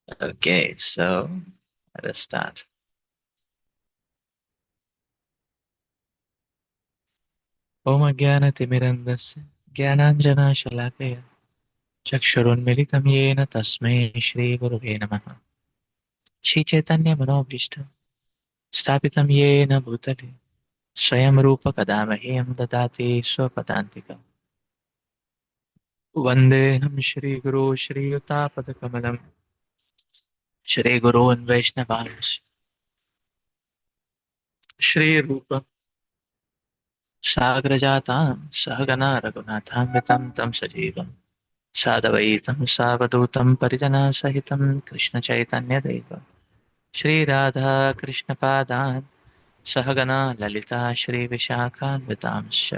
Okay, so let us start. Om Jnanatimirandasya Jnananjana चक्षुरुन्मिलितं येन तस्मै श्रीगुरुवे नमः। श्रीचैतन्यमनोभीष्टं स्थापितं येन भूतले स्वयं रूप कदा मह्यं ददाति स्वपदान्तिकम्। वन्देऽहं श्रीगुरो श्रीयुतापदकमलं श्रीगुरोन् वैष्णवांश्च श्रीरूपं साग्रजातां सहगना रघुनाथान्वितं तं सजीवम् सादवैतं सावधूतं परिजनसहितं कृष्णचैतन्यदेवम् श्रीराधा कृष्णपादान् सहगना ललिता श्रीविशाखान्वितांश्च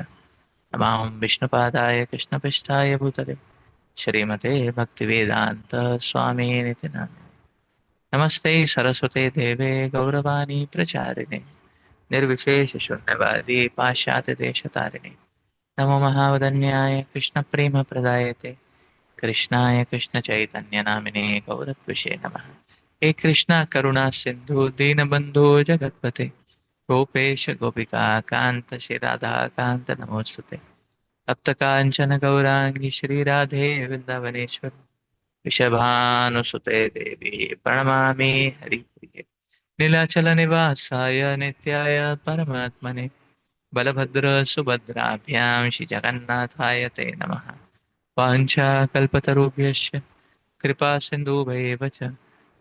नमां विष्णुपादाय कृष्णपृष्ठाय भूतले श्रीमते भक्तिवेदान्त स्वामिनिति नामिने। नमस्ते सरस्वते देवे गौरवाणी प्रचारिणे निर्विशेषशून्यवादी पाश्चात्यदेशतारिणे नमो महावदन्याय कृष्णप्रेमप्रदायते कृष्णाय कृष्णचैतन्यनामिने गौरत्विषे नमः। हे कृष्णा करुणा सिन्धु दीनबन्धो जगत्पते गोपेश गोपिका कान्त श्रीराधा कान्त नमोस्तुते तप्तकाञ्चन गौराङ्गी श्रीराधे वृन्दावनेश्वर वृषभानुसुते देवी प्रणमामि हरिप्रिये नीलाचलनिवासाय नित्याय परमात्मने बलभद्र सुभद्राभ्यां श्रीजगन्नाथाय ते नमः। वाञ्छाकल्पतरुभ्यश्च कृपा सिन्धुभैव च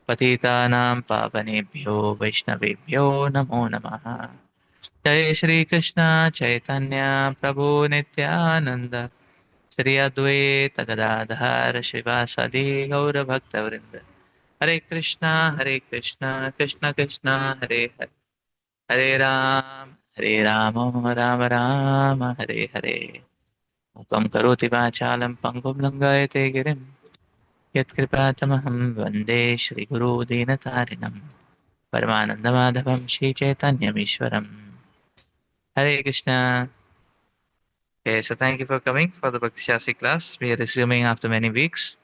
पतितानां पावनेभ्यो वैष्णवेभ्यो नमो नमः। जय श्री कृष्ण चैतन्य प्रभु नित्यानंद श्री अद्वैत गदाधर शिवासादि गौर भक्तवृंद हरे कृष्णा कृष्ण कृष्ण हरे हरे हरे राम राम राम हरे हरे मुकं करोति वाचालं पङ्गुं लङ्घयते गिरिं यत्कृपातमहं वन्दे श्रीगुरो दीनतारिणं परमानन्दमाधवं श्रीचैतन्यमीश्वरम् हरे Krishna. Okay, so thank you for coming for the Bhakti Shastri class. We are resuming after many weeks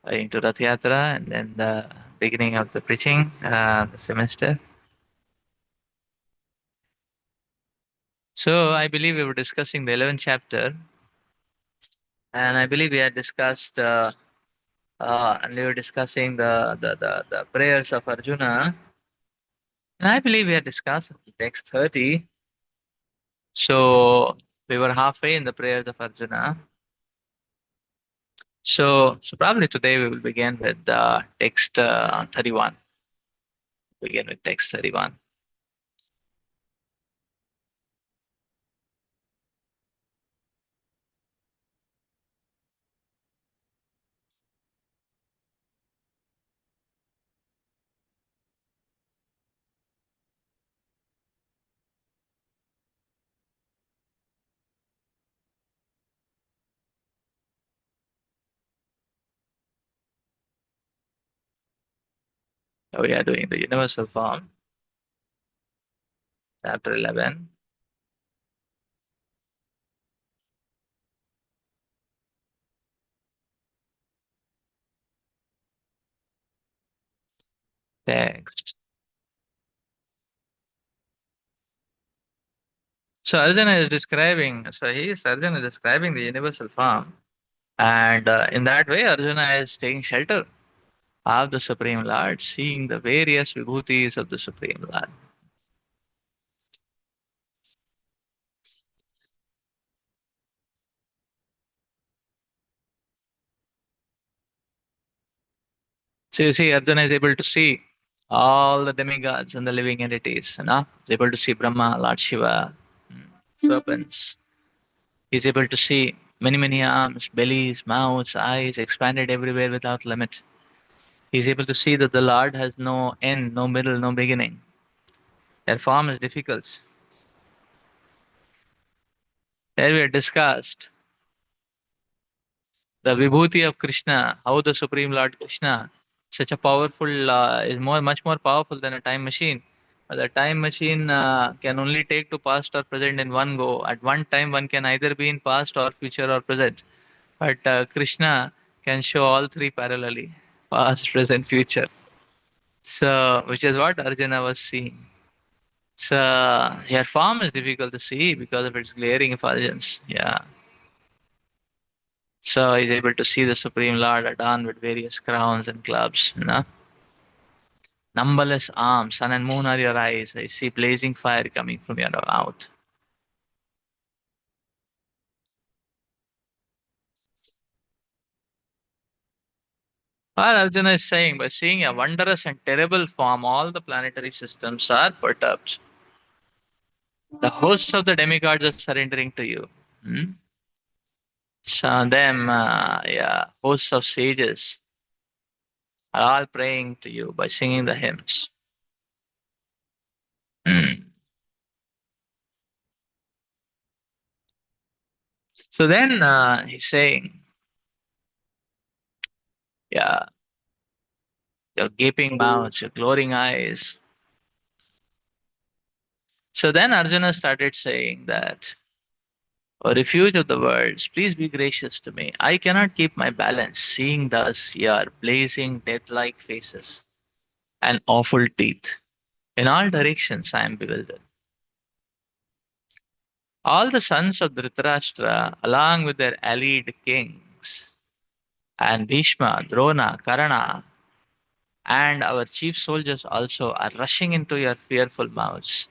into Rath Yatra and then the beginning of the preaching the semester. So I believe we were discussing the 11th chapter, and I believe we had discussed and we were discussing the prayers of Arjuna, and I believe we had discussed text 30. So we were halfway in the prayers of Arjuna. So probably today we will begin with text 31. Begin with text 31. So we are doing the universal form, chapter 11. Text. So Arjuna is describing, Arjuna is describing the universal form, and in that way, Arjuna is taking shelter of the Supreme Lord, seeing the various vibhutis of the Supreme Lord. So you see, Arjuna is able to see all the demigods and the living entities. He's able to see Brahma, Lord Shiva, serpents. He's able to see many, many arms, bellies, mouths, eyes, expanded everywhere without limit. He's able to see that the Lord has no end, no middle, no beginning. Their form is difficult. There we had discussed the vibhuti of Krishna, how the Supreme Lord Krishna, such a powerful, much more powerful than a time machine. But the time machine can only take to past or present in one go. At one time, one can either be in past or future or present. But Krishna can show all three parallelly, past, present, future. So, which is what Arjuna was seeing. So, your form is difficult to see because of its glaring effulgence. Yeah. So, he's able to see the Supreme Lord adorned with various crowns and clubs. Numberless arms, sun and moon are your eyes. I see blazing fire coming from your mouth. What Arjuna is saying, by seeing a wondrous and terrible form, all the planetary systems are perturbed. The hosts of the demigods are surrendering to you. Hmm? Some of them, yeah, hosts of sages are all praying to you by singing the hymns. Hmm. So then he's saying, yeah, your gaping mouths, your glowing eyes. So then Arjuna started saying that, O refuge of the worlds, please be gracious to me. I cannot keep my balance, seeing thus your blazing death-like faces and awful teeth. In all directions I am bewildered. All the sons of Dhritarashtra, along with their allied kings, and Bhishma, Drona, Karna, and our chief soldiers also are rushing into your fearful mouths.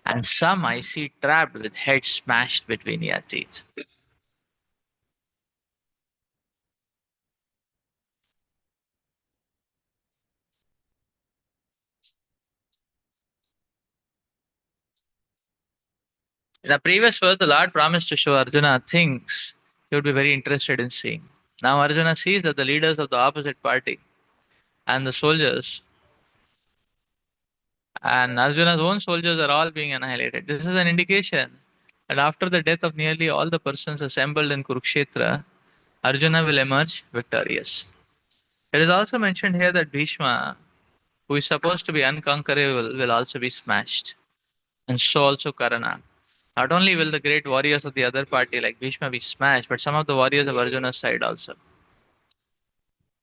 And some I see trapped with heads smashed between your teeth. In the previous verse, the Lord promised to show Arjuna things he would be very interested in seeing. Now Arjuna sees that the leaders of the opposite party and the soldiers and Arjuna's own soldiers are all being annihilated. This is an indication that after the death of nearly all the persons assembled in Kurukshetra, Arjuna will emerge victorious. It is also mentioned here that Bhishma, who is supposed to be unconquerable, will also be smashed, and so also Karna. Not only will the great warriors of the other party like Bhishma be smashed, but some of the warriors of Arjuna's side also.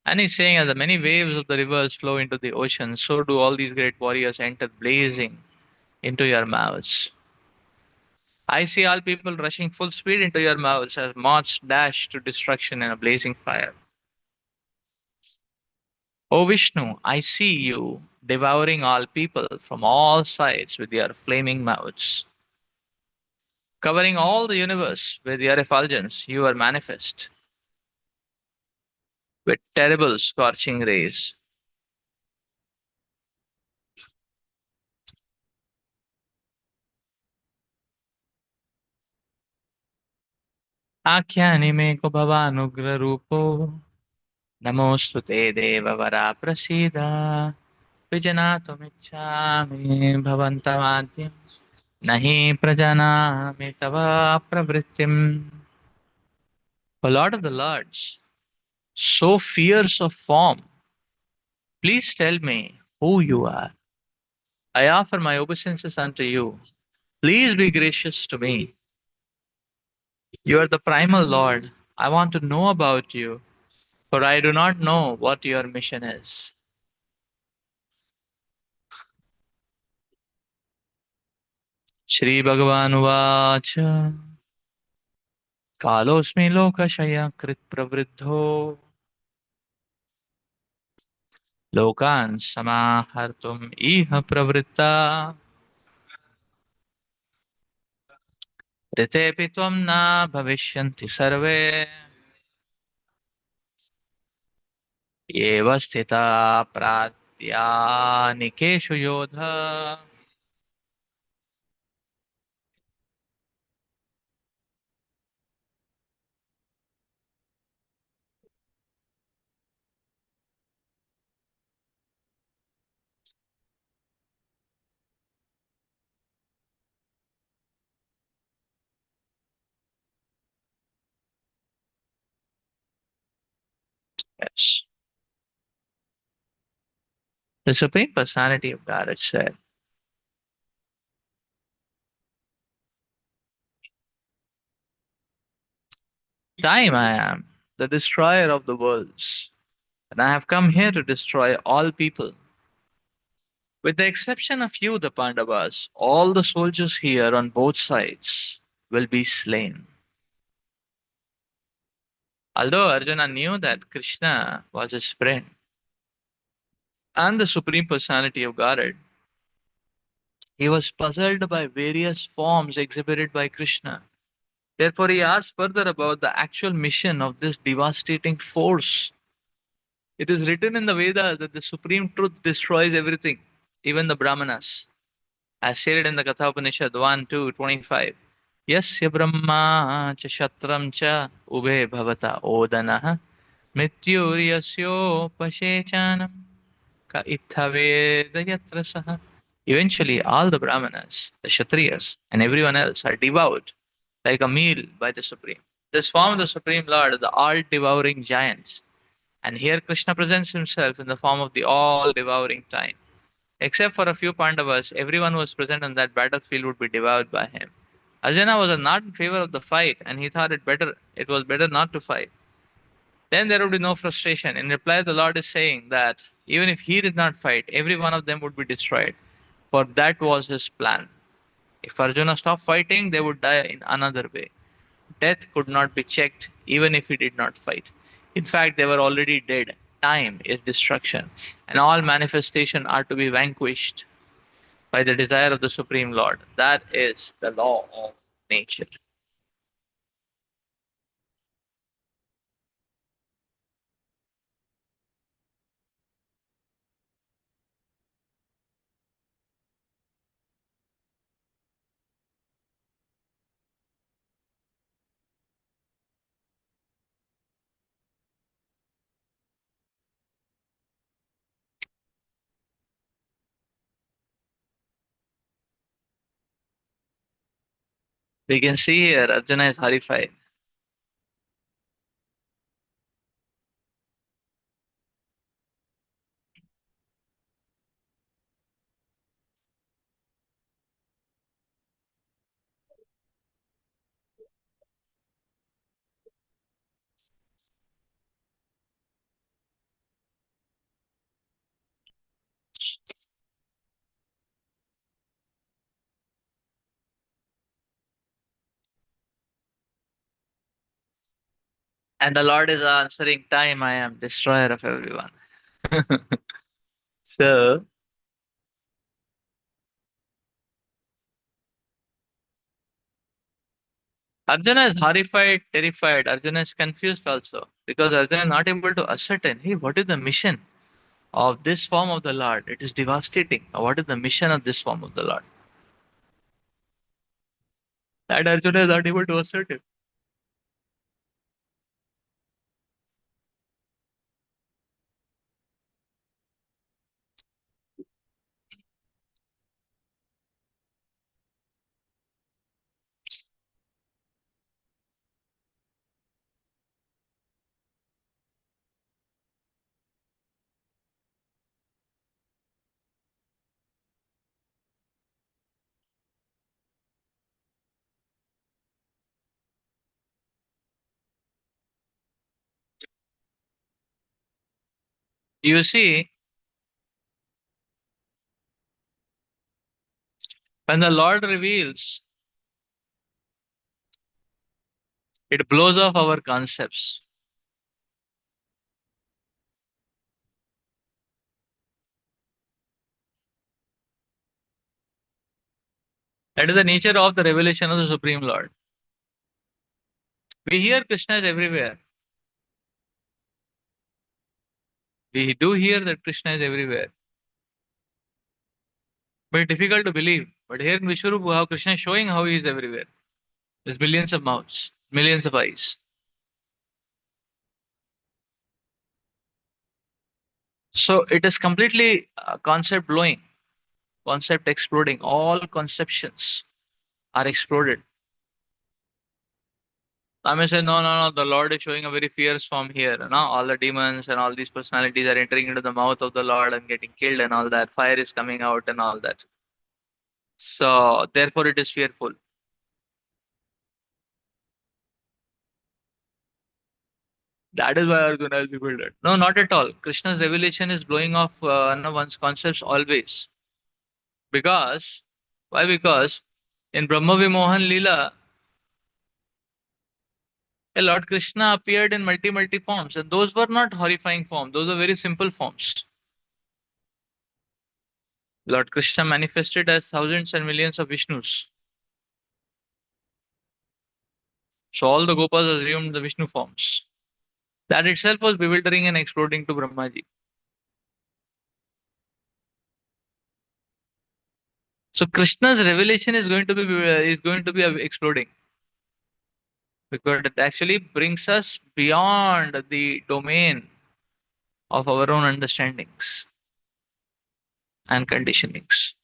And he's saying as the many waves of the rivers flow into the ocean, so do all these great warriors enter blazing into your mouths. I see all people rushing full speed into your mouths as moths dash to destruction in a blazing fire. O Vishnu, I see you devouring all people from all sides with your flaming mouths. Covering all the universe with your effulgence, you are manifest with terrible scorching rays. आख्यानि मे को भवानुग्र रूपो नमोऽस्तु ते देववरा प्रसीद विजनातुमिच्छामि भवन्तमाद्यं न हि प्रजानामि तव प्रवृत्तिम्. O Lord of the Lords, so fierce of form, please tell me who you are. I offer my obeisances unto you. Please be gracious to me. You are the primal Lord. I want to know about you, for I do not know what your mission is. श्रीभगवानुवाच कालोऽस्मि लोकक्षयकृत् लोकान् समाहर्तुम् इह प्रवृत्ता ऋतेऽपि त्वं न भविष्यन्ति सर्वे एव स्थिता प्रात्यानिकेषु Yodha. Yes. The Supreme Personality of God has said, time I am. the destroyer of the worlds, and I have come here to destroy all people. With the exception of you, the Pandavas, all the soldiers here on both sides will be slain. Although Arjuna knew that Krishna was his friend and the Supreme Personality of Godhead, he was puzzled by various forms exhibited by Krishna. Therefore, he asked further about the actual mission of this devastating force. It is written in the Vedas that the Supreme Truth destroys everything, even the Brahmanas, as stated in the Katha Upanishad 1, 2, 25. Yasya Brahma cha Shatram cha Ube Bhavata Odanah Mrityuryasyo Ka Ithaveda Yatra Saha. Eventually, all the Brahmanas, the Kshatriyas, and everyone else are devoured like a meal by the Supreme. This form of the Supreme Lord, the all devouring giants. And here Krishna presents himself in the form of the all devouring time. Except for a few Pandavas, everyone who was present on that battlefield would be devoured by him. Arjuna was not in favor of the fight, and he thought it was better not to fight. Then there would be no frustration. In reply, the Lord is saying that even if he did not fight, every one of them would be destroyed, for that was his plan. If Arjuna stopped fighting, they would die in another way. Death could not be checked even if he did not fight. In fact, they were already dead. Time is destruction, and all manifestation are to be vanquished by the desire of the Supreme Lord. That is the law of nature. We can see here Arjuna is horrified. And the Lord is answering, time I am destroyer of everyone. So Arjuna is horrified, terrified. Arjuna is confused also because Arjuna is not able to ascertain, hey, what is the mission of this form of the Lord? It is devastating. What is the mission of this form of the Lord? That Arjuna is not able to ascertain. You see, when the Lord reveals, it blows off our concepts. That is the nature of the revelation of the Supreme Lord. We hear Krishna is everywhere. We do hear that Krishna is everywhere. But it's difficult to believe. But here in Vishwarupa, how Krishna is showing how he is everywhere. There's millions of mouths, millions of eyes. So it is completely concept blowing, concept exploding. All conceptions are exploded. I may say, no, no, no, the Lord is showing a very fierce form here. No? All the demons and all these personalities are entering into the mouth of the Lord and getting killed and all that. Fire is coming out and all that. So therefore it is fearful. That is why Arjuna is bewildered. No, not at all. Krishna's revelation is blowing off no one's concepts always. Because, why? Because in Brahma Vimohan Leela, Lord Krishna appeared in multi forms, and those were not horrifying forms. Those were very simple forms. Lord Krishna manifested as thousands and millions of Vishnus. So all the Gopas assumed the Vishnu forms. That itself was bewildering and exploding to Brahmaji. So Krishna's revelation is going to be exploding because it actually brings us beyond the domain of our own understandings and conditionings.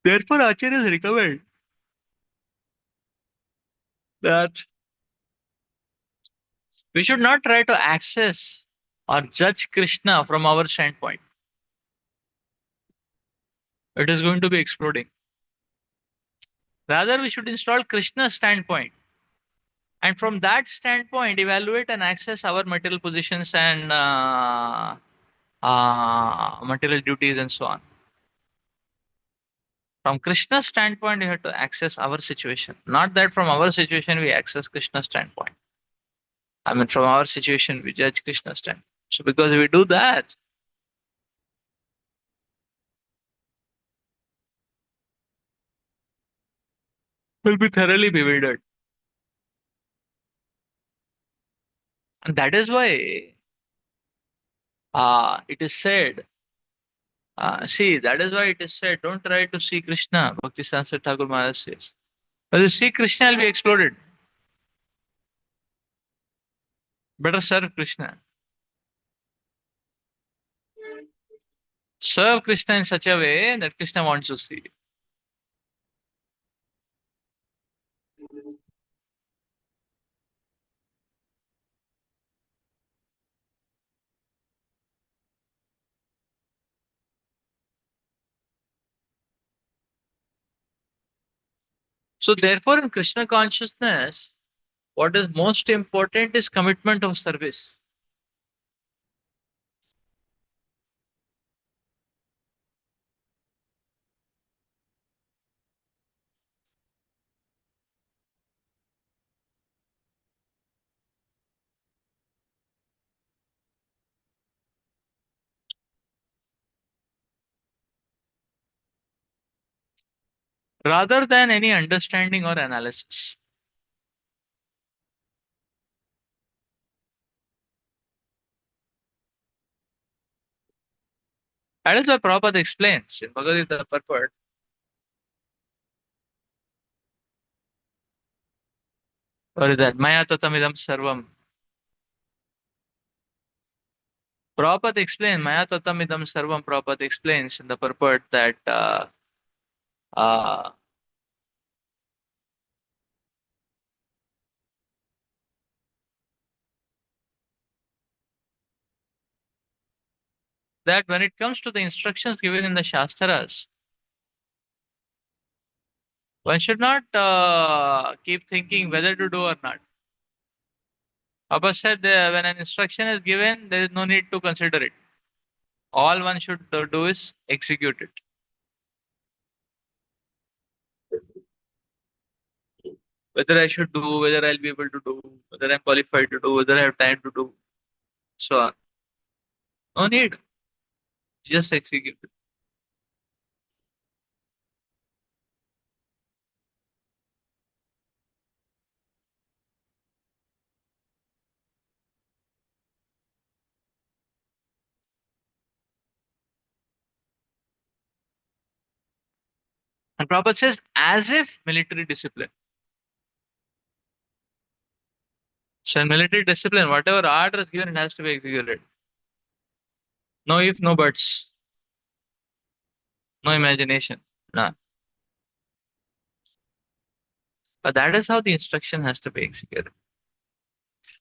Therefore, Acharyas recommend that we should not try to access or judge Krishna from our standpoint. It is going to be exploding. Rather, we should install Krishna's standpoint. And from that standpoint, evaluate and access our material positions and material duties and so on. From Krishna's standpoint, you have to access our situation. Not that from our situation we access Krishna's standpoint. I mean, from our situation we judge Krishna's standpoint. So, because we do that, we'll be thoroughly bewildered. And that is why it is said, that is why it is said, don't try to see Krishna, Bhakti Shastri Thakur Maharaj says. When you see Krishna, will be exploded. Better serve Krishna. Serve Krishna in such a way that Krishna wants to see you. So, therefore, in Krishna consciousness, what is most important is commitment of service. Rather than any understanding or analysis. That is why Prabhupada explains in Bhagavad Gita purport. What is that? Maya tatamidam sarvam. Prabhupada explains, Maya tatamidam sarvam. Prabhupada explains in the purport that uh, that when it comes to the instructions given in the Shastras, one should not keep thinking whether to do or not. Abba said when an instruction is given, there is no need to consider it. All one should do is execute it. Whether I should do, whether I'll be able to do, whether I'm qualified to do, whether I have time to do, so on. No need. Just execute it. And Prabhupada says, as if military discipline. So in military discipline, whatever order is given, it has to be executed. No if, no buts, no imagination. No. But that is how the instruction has to be executed.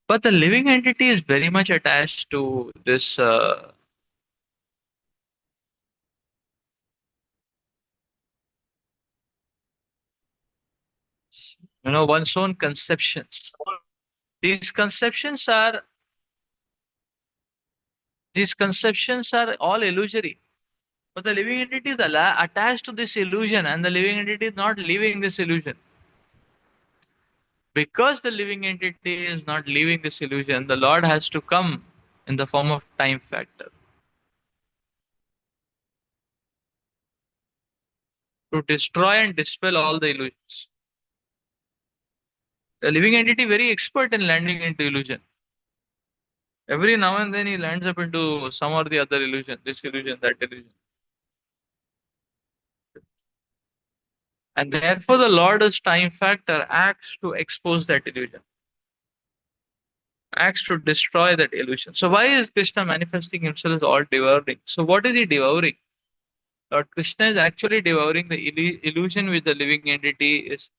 But the living entity is very much attached to this, one's own conceptions. These conceptions are these conceptions are all illusory. But the living entity is attached to this illusion, and the living entity is not leaving this illusion. Because the living entity is not leaving this illusion, the Lord has to come in the form of time factor to destroy and dispel all the illusions. The living entity very expert in landing into illusion. Every now and then he lands up into some or the other illusion, this illusion, that illusion. And therefore the Lord as time factor acts to expose that illusion, acts to destroy that illusion. So why is Krishna manifesting himself as all devouring? So what is he devouring? Lord Krishna is actually devouring the illusion which the living entity is.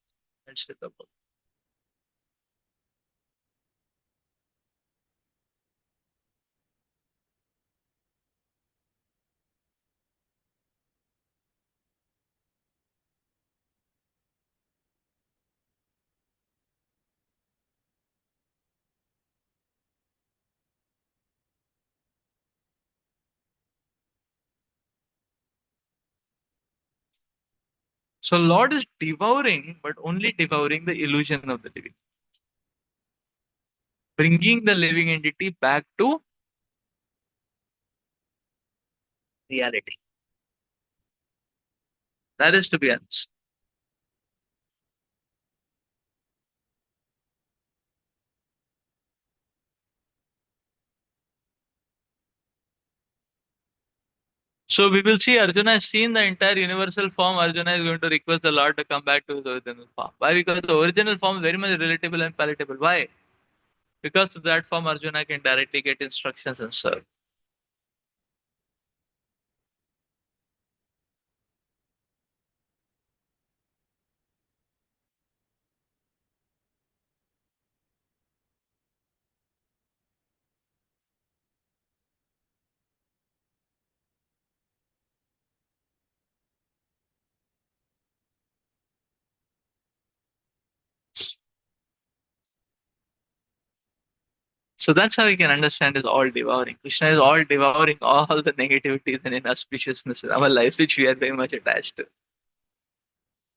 So Lord is devouring, but only devouring the illusion of the living, bringing the living entity back to reality. That is to be honest. So we will see Arjuna has seen the entire universal form. Arjuna is going to request the Lord to come back to his original form. Why? Because the original form is very much relatable and palatable. Why? Because of that form, Arjuna can directly get instructions and serve. So that's how we can understand is all devouring. Krishna is all devouring all the negativities and inauspiciousness in our lives, which we are very much attached to.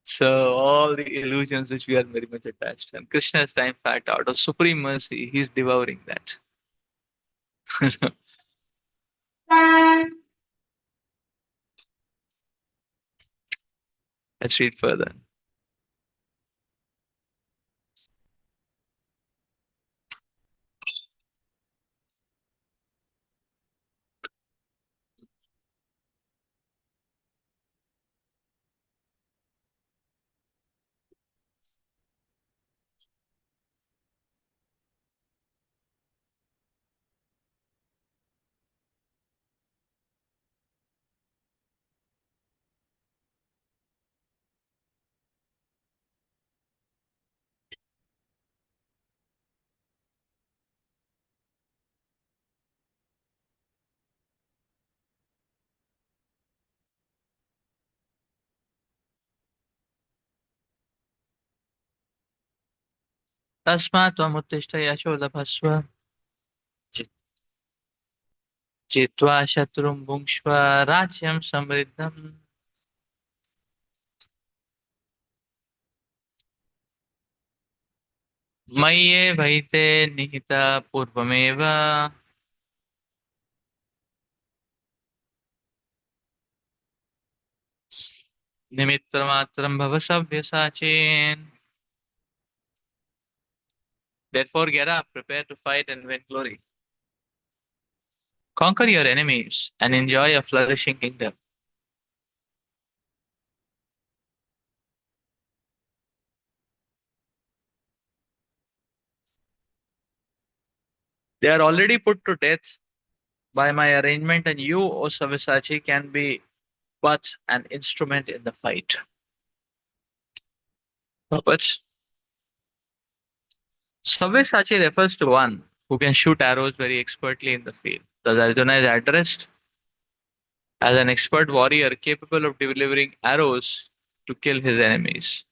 So all the illusions which we are very much attached to. And Krishna is time fact out of supreme mercy, he's devouring that. Let's read further. तस्मात् त्वमुत्तिष्ठ यशो लभस्व जि- जित्वा शत्रुं भुङ्क्ष्व राज्यं समृद्धम् मय्येवैते निहिता पूर्वमेव निमित्तमात्रं भव सव्यसाचेन. Therefore get up, prepare to fight and win glory. Conquer your enemies and enjoy a flourishing kingdom. They are already put to death by my arrangement, and you, O Savisachi, can be but an instrument in the fight. Puppets. Savisachi refers to one who can shoot arrows very expertly in the field. Thus, Arjuna is addressed as an expert warrior capable of delivering arrows to kill his enemies.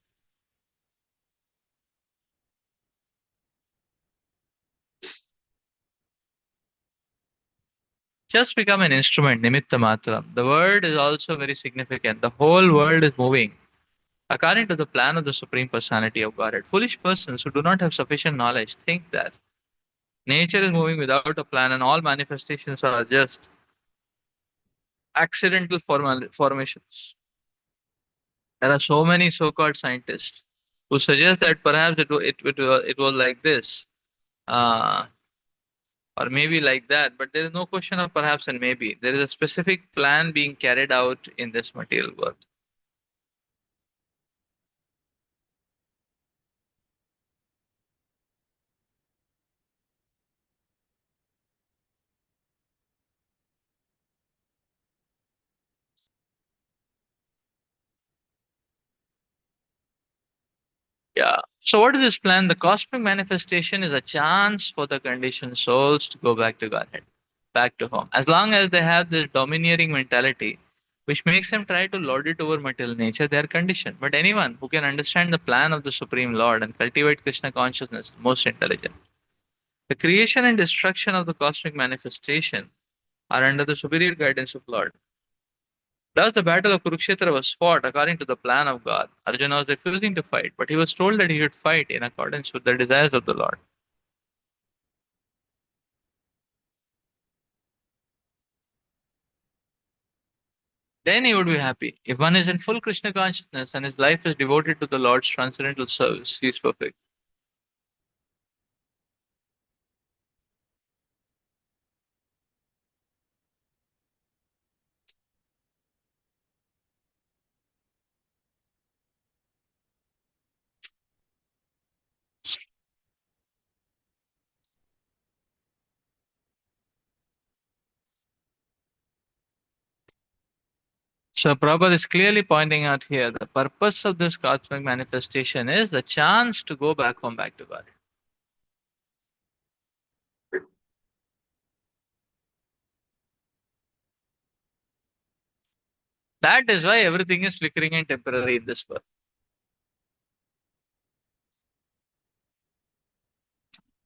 Just become an instrument, nimitta matram. The word is also very significant. The whole world is moving according to the plan of the Supreme Personality of Godhead. Foolish persons who do not have sufficient knowledge think that nature is moving without a plan and all manifestations are just accidental formations. There are so many so-called scientists who suggest that perhaps it was like this, uh, or maybe like that, but there is no question of perhaps and maybe. There is a specific plan being carried out in this material world. Yeah. So what is this plan? The cosmic manifestation is a chance for the conditioned souls to go back to Godhead, back to home. As long as they have this domineering mentality, which makes them try to lord it over material nature, they are conditioned. But anyone who can understand the plan of the Supreme Lord and cultivate Krishna consciousness, most intelligent. The creation and destruction of the cosmic manifestation are under the superior guidance of Lord. Thus, the battle of Kurukshetra was fought according to the plan of God. Arjuna was refusing to fight, but he was told that he should fight in accordance with the desires of the Lord. Then he would be happy. If one is in full Krishna consciousness and his life is devoted to the Lord's transcendental service, he is perfect. So Prabhupada is clearly pointing out here the purpose of this cosmic manifestation is the chance to go back home, back to God. That is why everything is flickering and temporary in this world.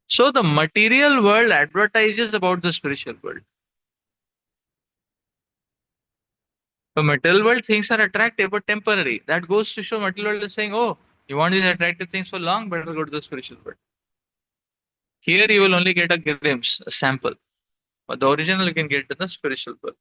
So the material world advertises about the spiritual world. The material world things are attractive but temporary. That goes to show material world is saying, oh, you want these attractive things for long, better go to the spiritual world. Here you will only get a glimpse, a sample. But the original you can get in the spiritual world.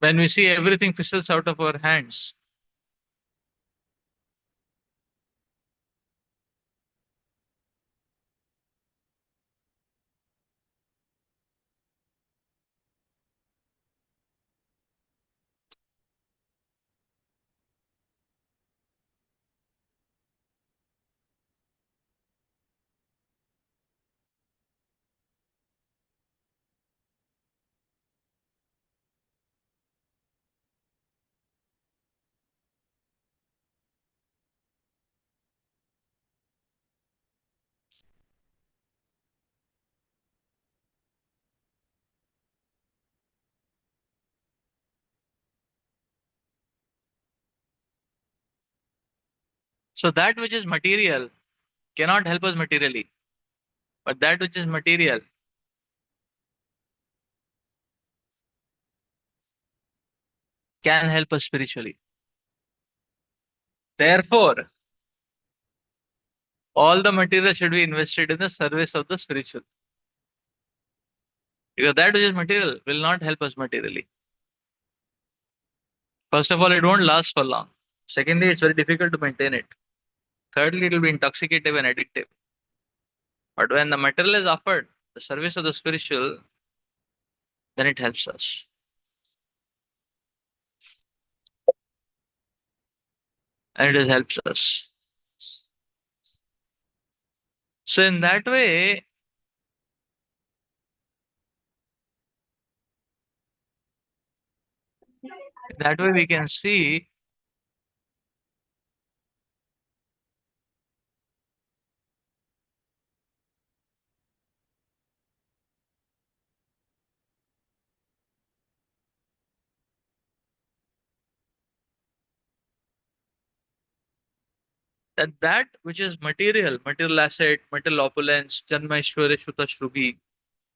When we see everything fizzles out of our hands, so that which is material cannot help us materially, but that which is material can help us spiritually. Therefore, all the material should be invested in the service of the spiritual. Because that which is material will not help us materially. First of all, it won't last for long. Secondly, it's very difficult to maintain it. Thirdly, it will be intoxicative and addictive. But when the material is offered, the service of the spiritual, then it helps us. And it just helps us. So in that way we can see that that which is material, material asset, material opulence, Janma Ishwara Shuta Shrugi,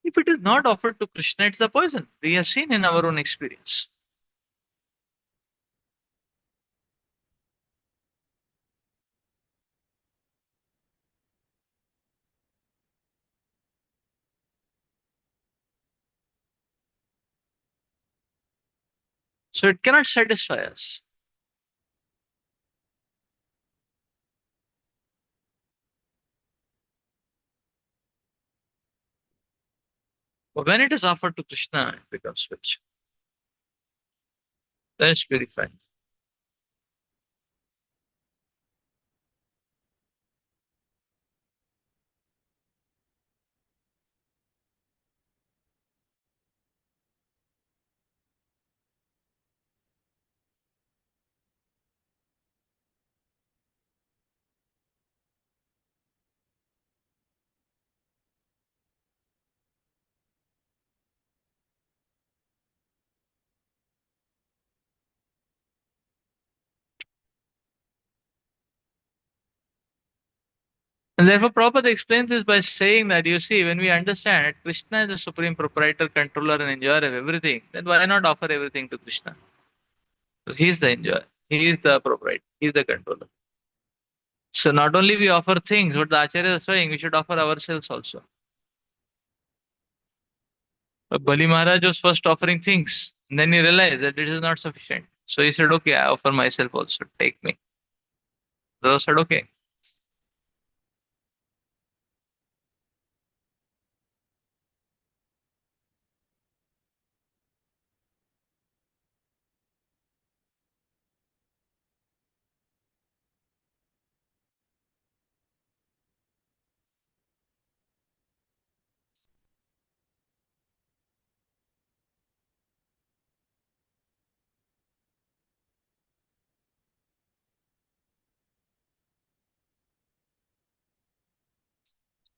if it is not offered to Krishna, it's a poison. We have seen in our own experience. So it cannot satisfy us. But when it is offered to Krishna, it becomes spiritual. Then it's purified. And therefore, Prabhupada explains this by saying that you see, when we understand that Krishna is the supreme proprietor, controller, and enjoyer of everything, then why not offer everything to Krishna? Because he is the enjoyer, he is the proprietor, he is the controller. So not only we offer things, what the Acharya is saying, we should offer ourselves also. But Bali Maharaj was first offering things, and then he realized that it is not sufficient. So he said, okay, I offer myself also, take me. So I said, okay.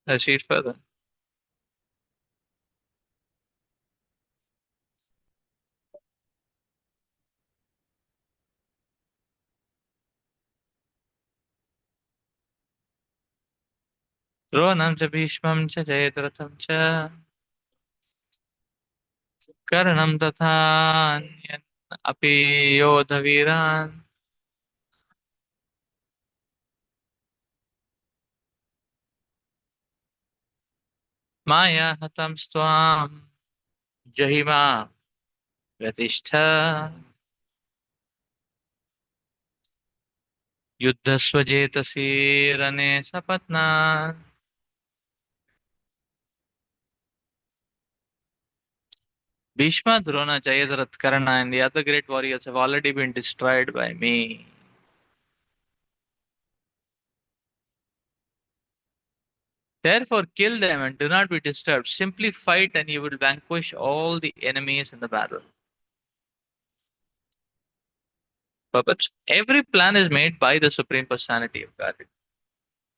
I see it further. द्रोणं च भीष्मं च जयद्रथं च कर्णं तथान्यन् अपि योधवीरान् माया हतं स्वां जहिमा व्यतिष्ठ युद्धस्वजेतसि रणे सपत्नान्. Bhishma, Drona, Jayadratha, Karna, and the other great warriors have already been destroyed by me. Therefore, kill them and do not be disturbed. Simply fight, and you will vanquish all the enemies in the battle. But every plan is made by the Supreme Personality of Godhead.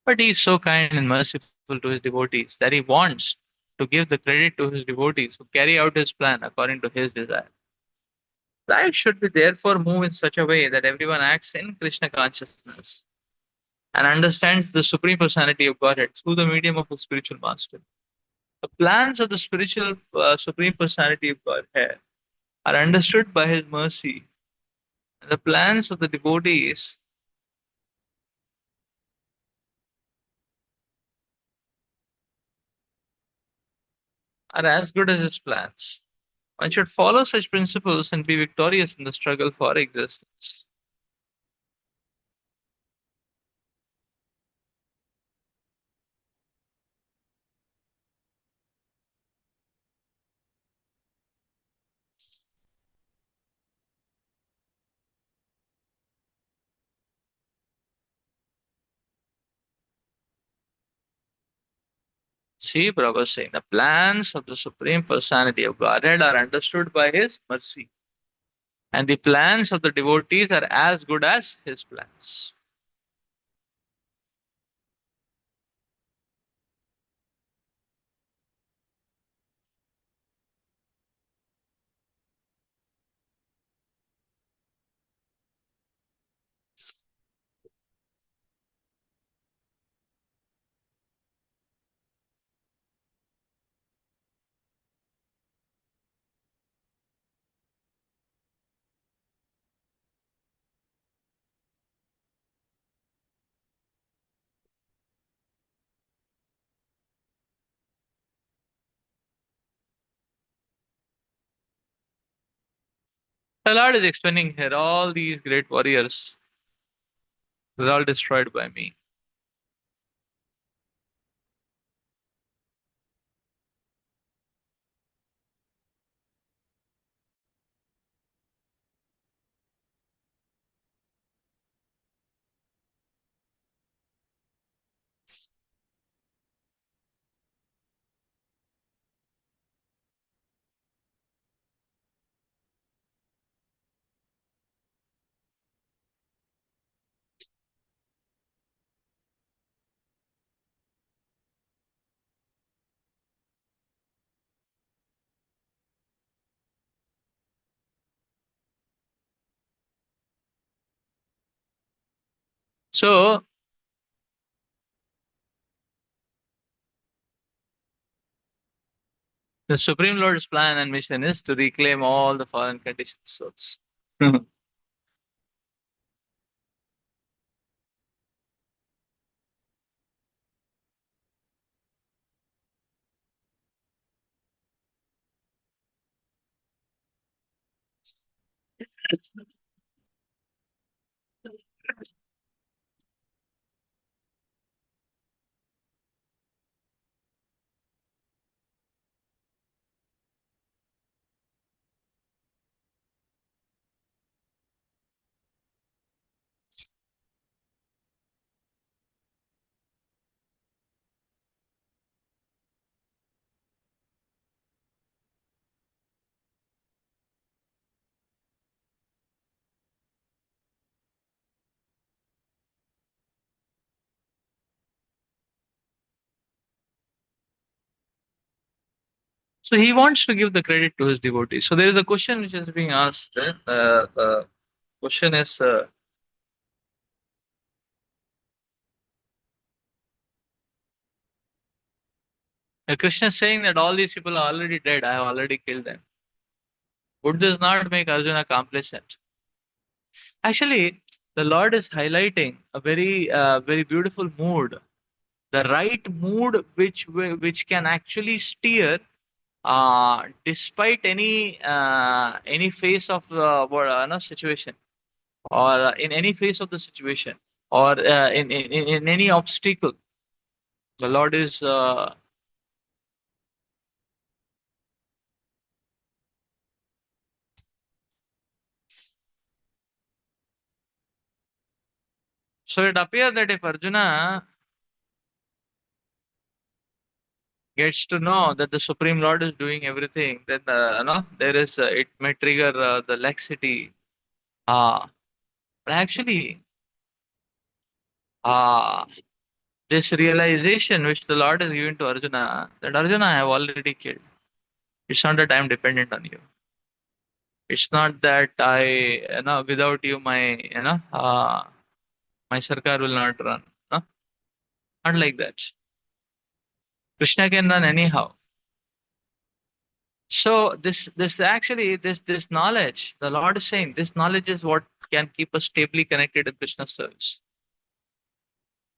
But he is so kind and merciful to his devotees that he wants to give the credit to his devotees who carry out his plan according to his desire. Life should be therefore move in such a way that everyone acts in Krishna consciousness and understands the Supreme Personality of Godhead through the medium of a spiritual master. The plans of the spiritual Supreme Personality of Godhead are understood by His mercy, and the plans of the devotees are as good as His plans. One should follow such principles and be victorious in the struggle for existence. See, Prabhu was saying the plans of the Supreme Personality of Godhead are understood by His mercy, and the plans of the devotees are as good as His plans. The Lord is explaining here all these great warriors were all destroyed by me. So the Supreme Lord's plan and mission is to reclaim all the fallen conditioned souls. So he wants to give the credit to his devotees. So there is a question which is being asked. The question is, Krishna is saying that all these people are already dead. I have already killed them. Would this not make Arjuna complacent? Actually, the Lord is highlighting a very beautiful mood, the right mood which can actually steer despite any phase of no, situation, or in any phase of the situation, or in any obstacle. The Lord is so it appears that if Arjuna gets to know that the Supreme Lord is doing everything, then there is it may trigger the laxity. But actually, uh, this realization which the Lord has given to Arjuna, that Arjuna I have already killed. It's not that I am dependent on you. It's not that without you my sarkar will not run. No? Not like that. Krishna can run anyhow. So this knowledge, the Lord is saying this knowledge is what can keep us stably connected in Krishna's service.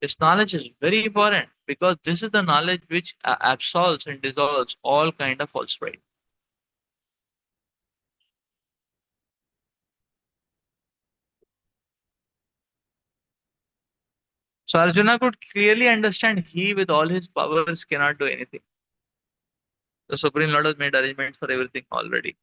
This knowledge is very important because this is the knowledge which absolves and dissolves all kind of false pride. So Arjuna could clearly understand he with all his powers cannot do anything. The Supreme Lord has made arrangements for everything already.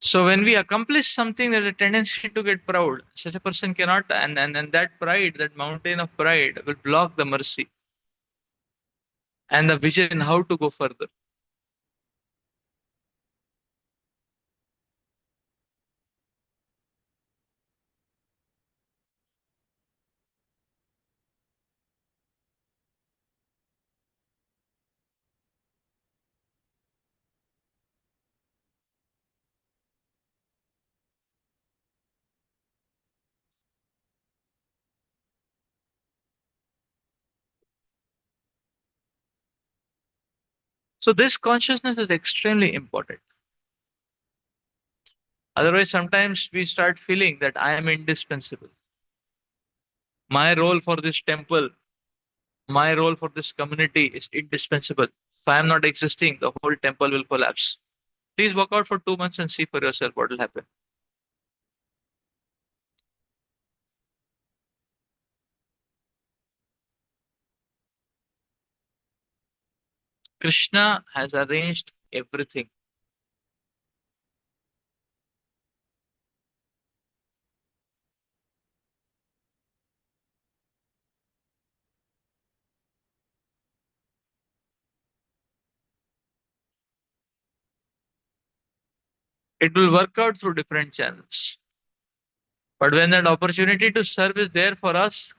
So when we accomplish something, there's a tendency to get proud. Such a person cannot, and that pride, that mountain of pride, will block the mercy and the vision how to go further. So this consciousness is extremely important. Otherwise, sometimes we start feeling that I am indispensable. My role for this temple, my role for this community is indispensable. If I am not existing, the whole temple will collapse. Please walk out for 2 months and see for yourself what will happen. Krishna has arranged everything. It will work out through different channels. But when that opportunity to serve is there for us,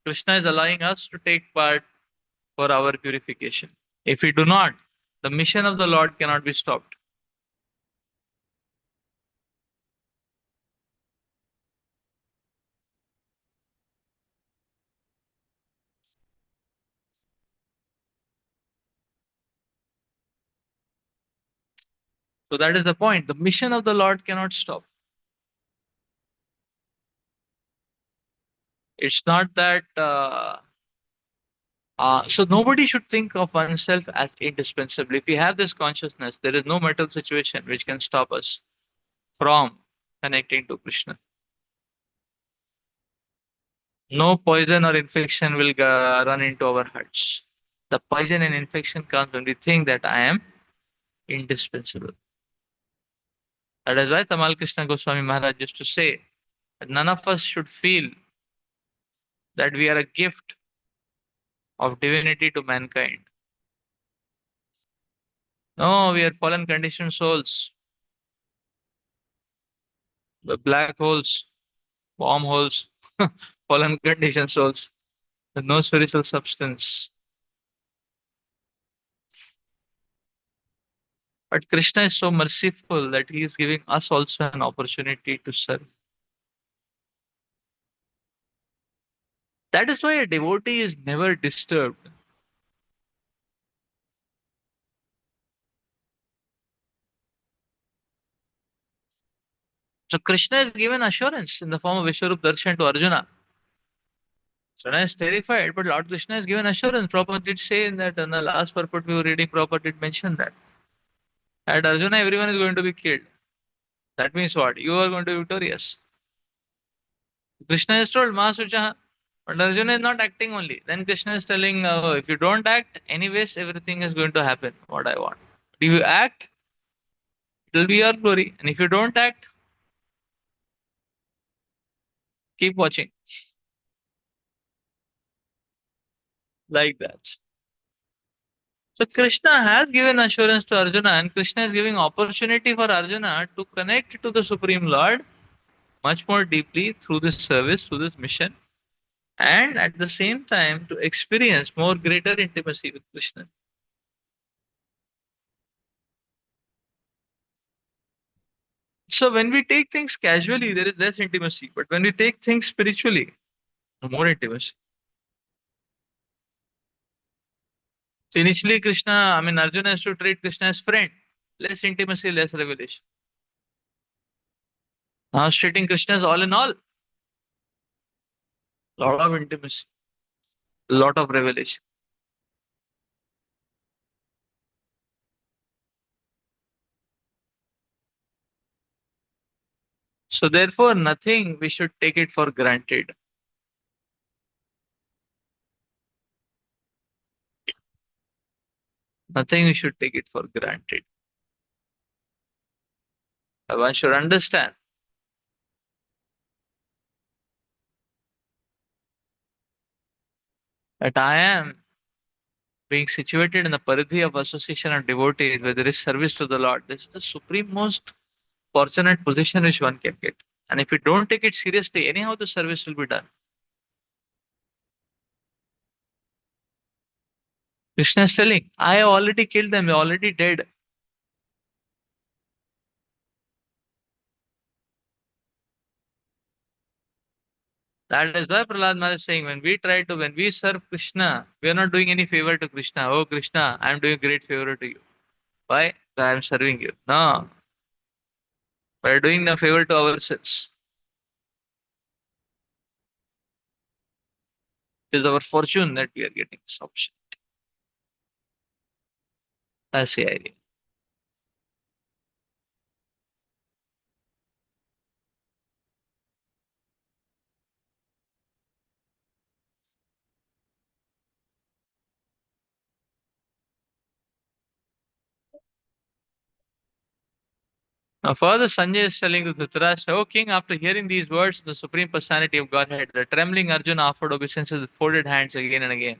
Krishna is allowing us to take part for our purification. If we do not, the mission of the Lord cannot be stopped. So that is the point. The mission of the Lord cannot stop. It's not that. So nobody should think of oneself as indispensable. If we have this consciousness, there is no metal situation which can stop us from connecting to Krishna. No poison or infection will run into our hearts. The poison and infection comes when we think that I am indispensable. That is why Tamal Krishna Goswami Maharaj used to say that none of us should feel that we are a gift of divinity to mankind. No, we are fallen conditioned souls, the black holes, wormholes, fallen conditioned souls, with no spiritual substance. But Krishna is so merciful that he is giving us also an opportunity to serve. That is why a devotee is never disturbed. So Krishna is given assurance in the form of Vishwarup Darshan to Arjuna. Arjuna is terrified, but Lord Krishna is given assurance. Prabhupada did say in that in the last purport we were reading, Prabhupada did mention that. At Arjuna, everyone is going to be killed. That means what? You are going to be victorious. Krishna is told, Mahasujaha. But Arjuna is not acting only. Then Krishna is telling, if you don't act, anyways, everything is going to happen, what I want. If you act, it will be your glory. And if you don't act, keep watching. Like that. So Krishna has given assurance to Arjuna, and Krishna is giving opportunity for Arjuna to connect to the Supreme Lord much more deeply through this service, through this mission, and at the same time to experience more greater intimacy with Krishna. So when we take things casually, there is less intimacy. But when we take things spiritually, more intimacy. So initially, Arjuna has to treat Krishna as friend. Less intimacy, less revelation. Now he's treating Krishna as all in all, lot of intimacy, lot of revelation. So therefore, nothing we should take it for granted. Nothing we should take it for granted. One should understand that I am being situated in the paridhi of association of devotees where there is service to the Lord. This is the supreme most fortunate position which one can get. And if you don't take it seriously, anyhow the service will be done. Krishna is telling, I have already killed them, they're already dead. That is why Prahlad Maharaj is saying, when we serve Krishna, we are not doing any favor to Krishna. Oh Krishna, I am doing a great favor to you. Why? I am serving you. No, we are doing a favor to ourselves. It is our fortune that we are getting this option. That's the idea. Now, further, Sanjay is telling to Dhritarashtra, O king, after hearing these words of the Supreme Personality of Godhead, the trembling Arjuna offered obeisances with folded hands again and again.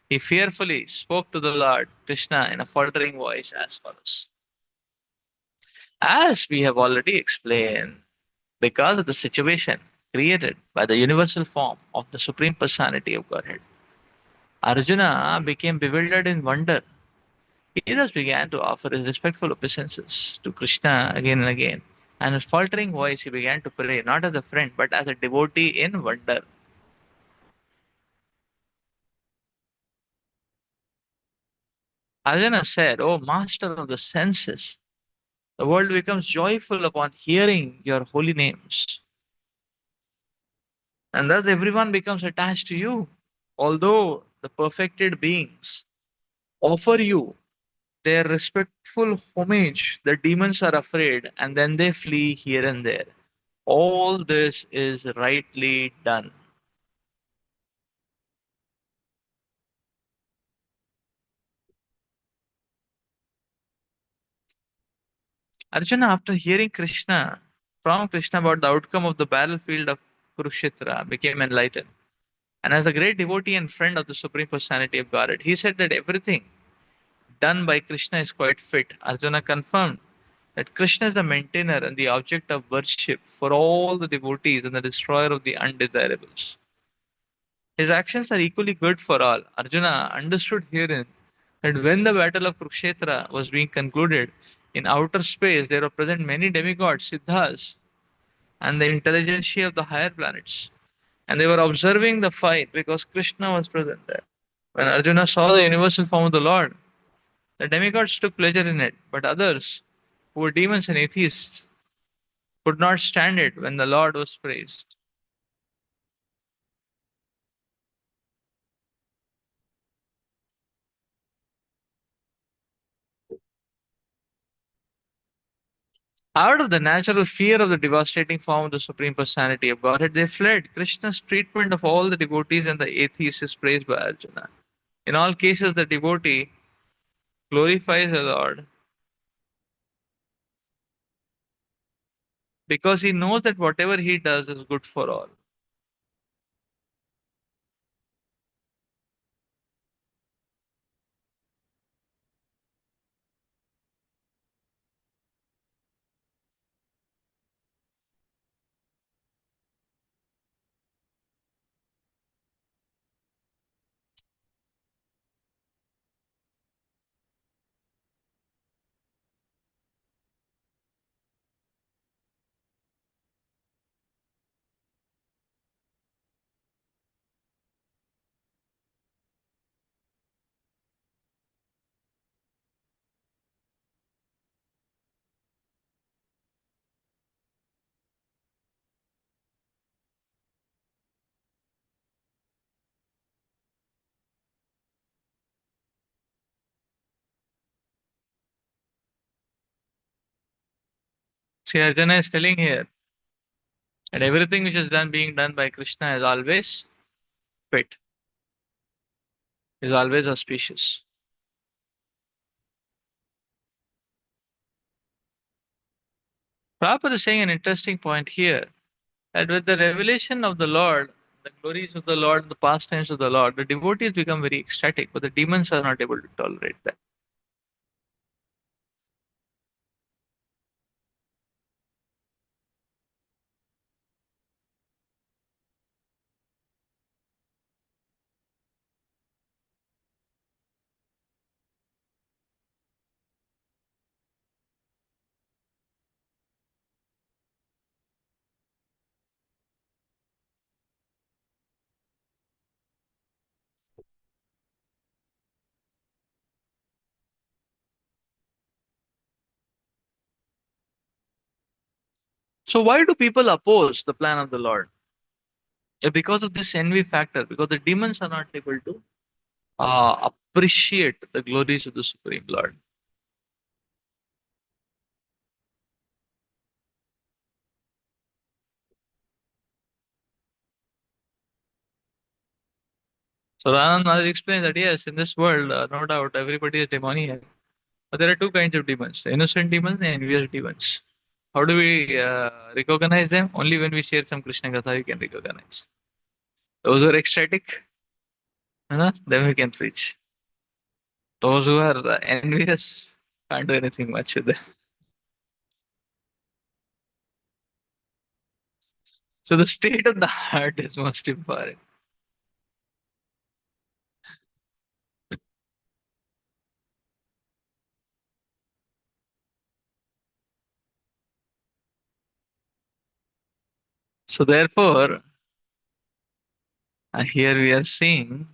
He fearfully spoke to the Lord Krishna in a faltering voice as follows. As we have already explained, because of the situation created by the universal form of the Supreme Personality of Godhead, Arjuna became bewildered in wonder. He thus began to offer his respectful obeisances to Krishna again and again, and with faltering voice he began to pray not as a friend but as a devotee in wonder. Arjuna said, O master of the senses, the world becomes joyful upon hearing your holy names, and thus everyone becomes attached to you. Although the perfected beings offer you their respectful homage, the demons are afraid and then they flee here and there. All this is rightly done. Arjuna, after hearing from Krishna about the outcome of the battlefield of Kurukshetra, became enlightened. And as a great devotee and friend of the Supreme Personality of Godhead, he said that everything done by Krishna is quite fit. Arjuna confirmed that Krishna is the maintainer and the object of worship for all the devotees and the destroyer of the undesirables. His actions are equally good for all. Arjuna understood herein that when the battle of Kurukshetra was being concluded, in outer space there were present many demigods, siddhas, and the intelligentsia of the higher planets. And they were observing the fight because Krishna was present there. When Arjuna saw the universal form of the Lord, the demigods took pleasure in it, but others, who were demons and atheists, could not stand it when the Lord was praised. Out of the natural fear of the devastating form of the Supreme Personality of Godhead, they fled. Krishna's treatment of all the devotees and the atheists is praised by Arjuna. In all cases, the devotee glorifies the Lord because he knows that whatever he does is good for all. See, Arjuna is telling here that everything which is being done by Krishna is always fit, is always auspicious. Prabhupada is saying an interesting point here that with the revelation of the Lord, the glories of the Lord, the pastimes of the Lord, the devotees become very ecstatic, but the demons are not able to tolerate that. So why do people oppose the plan of the Lord? Because of this envy factor, because the demons are not able to appreciate the glories of the Supreme Lord. So Ranand Maharaj explained that yes, in this world, no doubt, everybody is demoniac. But there are two kinds of demons: the innocent demons and the envious demons. How do we recognize them? Only when we share some Krishna Katha, we can recognize. Those who are ecstatic, then we can preach. Those who are envious can't do anything much with them. So the state of the heart is most important. So therefore, here we are seeing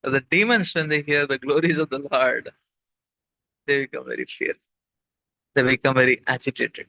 the demons, when they hear the glories of the Lord, they become very fearful. They become very agitated.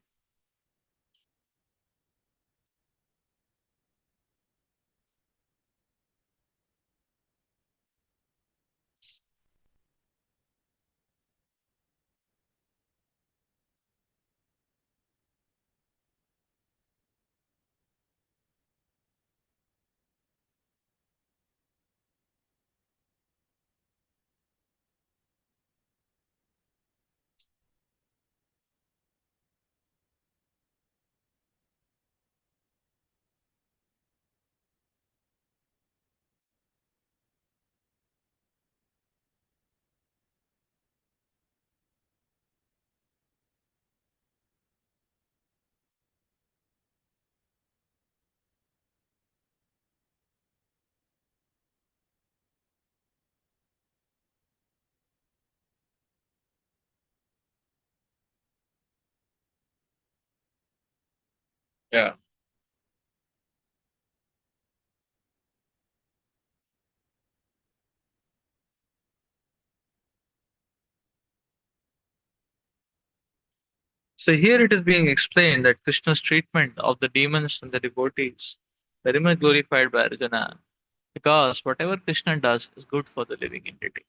Yeah. So here it is being explained that Krishna's treatment of the demons and the devotees very much glorified by Arjuna because whatever Krishna does is good for the living entity.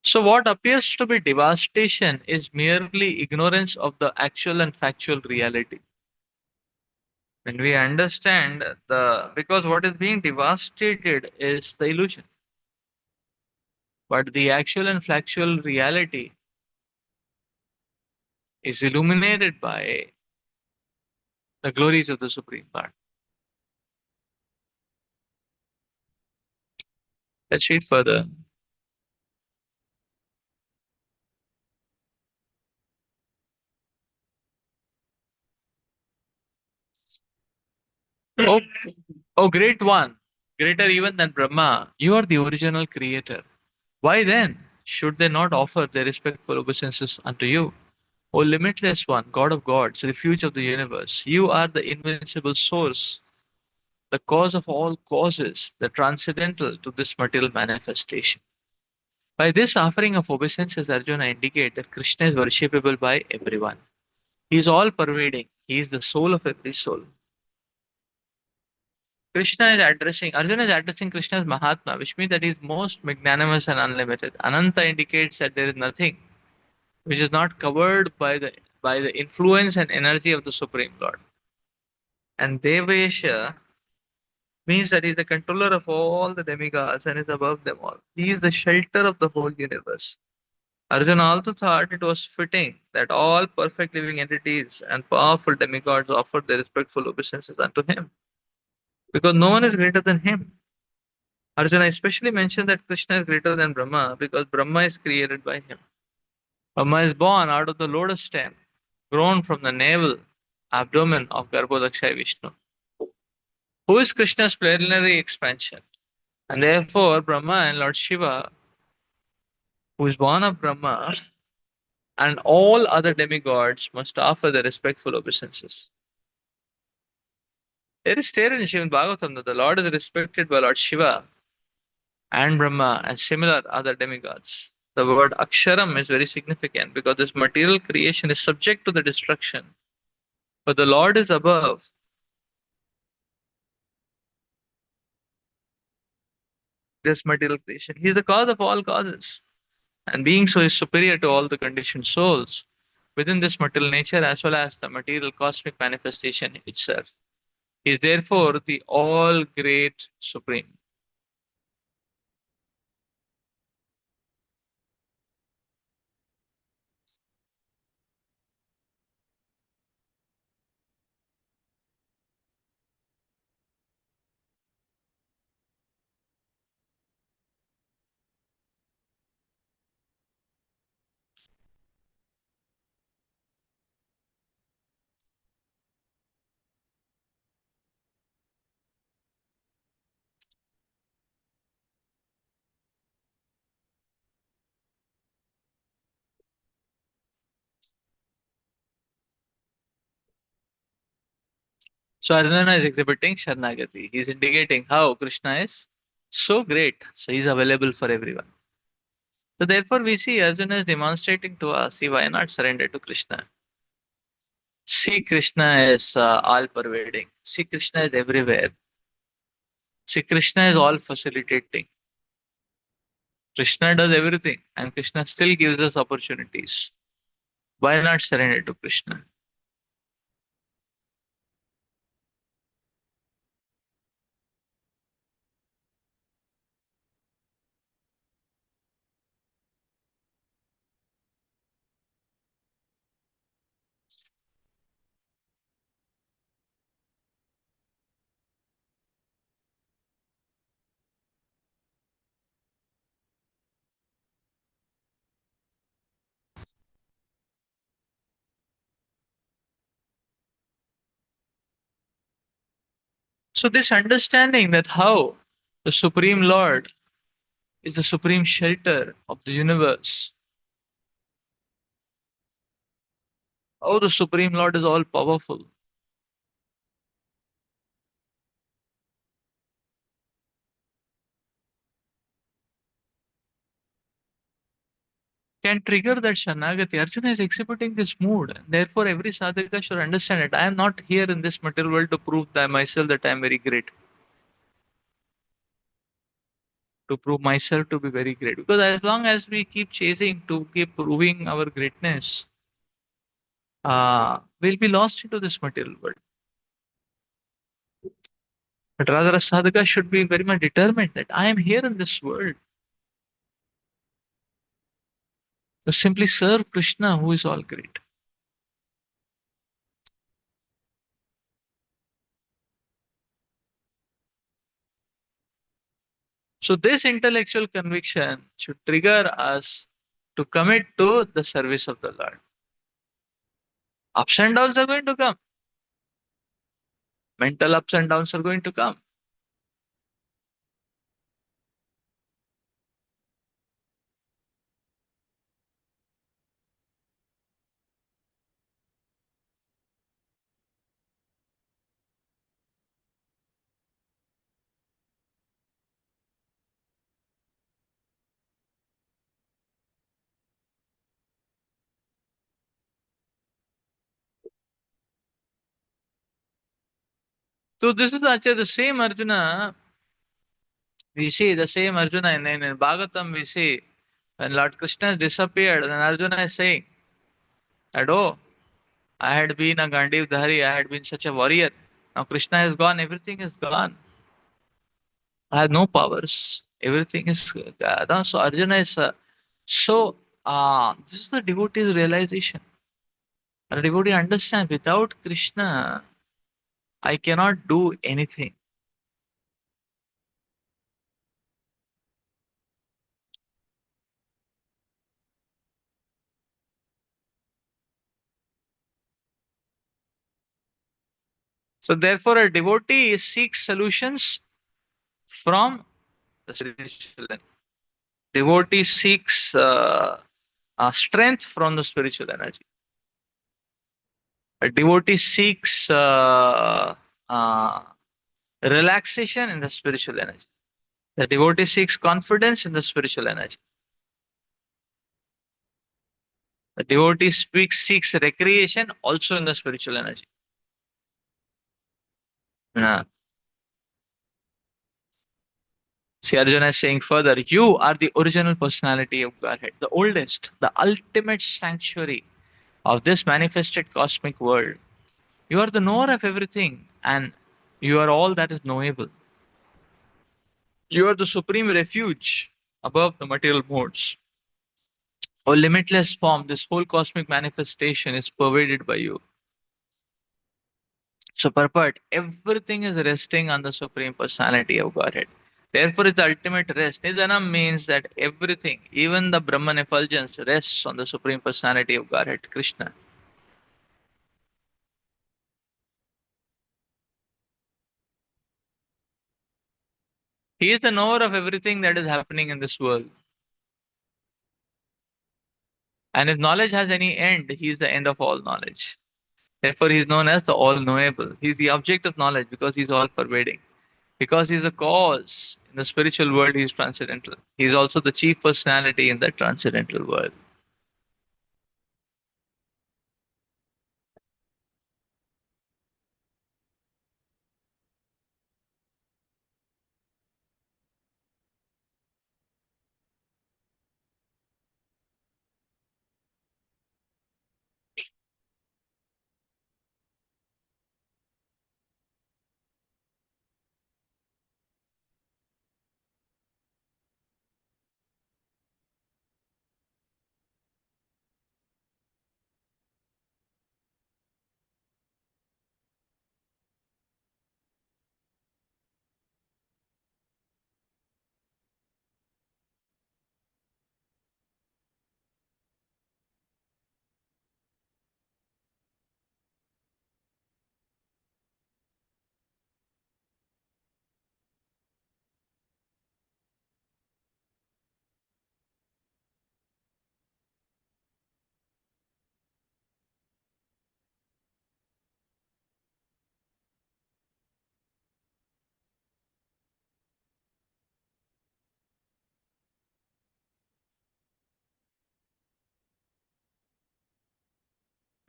So what appears to be devastation is merely ignorance of the actual and factual reality. When we understand because what is being devastated is the illusion, but the actual and factual reality is illuminated by the glories of the Supreme Lord. Let's read further. Oh, oh, great one, greater even than Brahma, you are the original creator. Why then should they not offer their respectful obeisances unto you? O limitless one, God of gods, refuge of the universe, you are the invincible source, the cause of all causes, the transcendental to this material manifestation. By this offering of obeisances, Arjuna indicate that Krishna is worshipable by everyone. He is all pervading. He is the soul of every soul. Arjuna is addressing Krishna's Mahatma, which means that he is most magnanimous and unlimited. Ananta indicates that there is nothing. which is not covered by the influence and energy of the Supreme Lord. And Devesha means that he is the controller of all the demigods and is above them all. He is the shelter of the whole universe. Arjuna also thought it was fitting that all perfect living entities and powerful demigods offered their respectful obeisances unto him, because no one is greater than him. Arjuna especially mentioned that Krishna is greater than Brahma because Brahma is created by him. Brahma is born out of the lotus stem, grown from the navel abdomen of Garbhodakshaya Vishnu, who is Krishna's plenary expansion. And therefore, Brahma and Lord Shiva, who is born of Brahma, and all other demigods must offer their respectful obeisances. It is stated in Srimad Bhagavatam that the Lord is respected by Lord Shiva and Brahma and similar other demigods. The word Aksharam is very significant because this material creation is subject to the destruction. But the Lord is above this material creation. He is the cause of all causes. And being so is superior to all the conditioned souls within this material nature as well as the material cosmic manifestation itself. He is therefore the all great supreme. So Arjuna is exhibiting Sharnagati. He is indicating how Krishna is so great. So he is available for everyone. So therefore we see Arjuna is demonstrating to us, see why not surrender to Krishna. See Krishna is all pervading. See Krishna is everywhere. See Krishna is all facilitating. Krishna does everything and Krishna still gives us opportunities. Why not surrender to Krishna? So this understanding that how the Supreme Lord is the supreme shelter of the universe, how the Supreme Lord is all powerful, can trigger that Shanagati. Arjuna is exhibiting this mood. Therefore, every sadhaka should understand it. I am not here in this material world to prove that myself that I am very great, to prove myself to be very great. Because as long as we keep chasing to keep proving our greatness, we'll be lost into this material world. But rather, a sadhaka should be very much determined that I am here in this world to simply serve Krishna, who is all great. So, this intellectual conviction should trigger us to commit to the service of the Lord. Ups and downs are going to come, mental ups and downs are going to come. So, this is actually the same Arjuna. We see the same Arjuna in Bhagavatam. We see when Lord Krishna disappeared, then Arjuna is saying, That, oh, I had been a Gandiv Dhari, I had been such a warrior. Now Krishna is gone, everything is gone. I have no powers. Everything is no, so Arjuna is so this is the devotee's realization. The devotee understands without Krishna, I cannot do anything. So therefore, a devotee seeks solutions from the spiritual energy. Devotee seeks strength from the spiritual energy. A devotee seeks uh, relaxation in the spiritual energy. The devotee seeks confidence in the spiritual energy. The devotee seeks recreation also in the spiritual energy. Uh, See, Arjuna is saying further, you are the original personality of Godhead, the oldest, the ultimate sanctuary of this manifested cosmic world. You are the knower of everything, and you are all that is knowable. You are the supreme refuge above the material modes. O limitless form, this whole cosmic manifestation is pervaded by you. So, purport, everything is resting on the Supreme Personality of Godhead. Therefore, it's the ultimate rest. Nidhanam means that everything, even the Brahman effulgence, rests on the Supreme Personality of Godhead, Krishna. He is the knower of everything that is happening in this world. And if knowledge has any end, he is the end of all knowledge. Therefore, he is known as the all knowable. He is the object of knowledge because he is all pervading. Because he is the cause in the spiritual world, he is transcendental. He is also the chief personality in the transcendental world.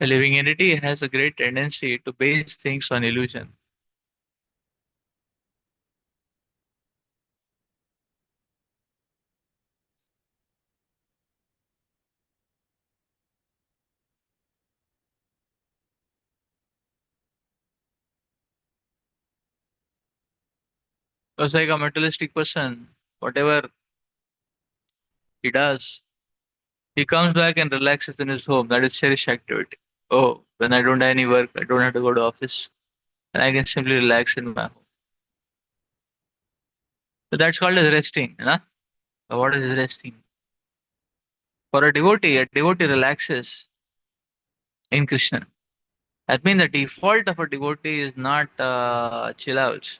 A living entity has a great tendency to base things on illusion. Just like a materialistic person, whatever he does, he comes back and relaxes in his home. That is cherished activity. Oh, when I don't have any work, I don't have to go to office, and I can simply relax in my home. So that's called as resting. You know? So what is resting? For a devotee relaxes in Krishna. That means the default of a devotee is not chill out.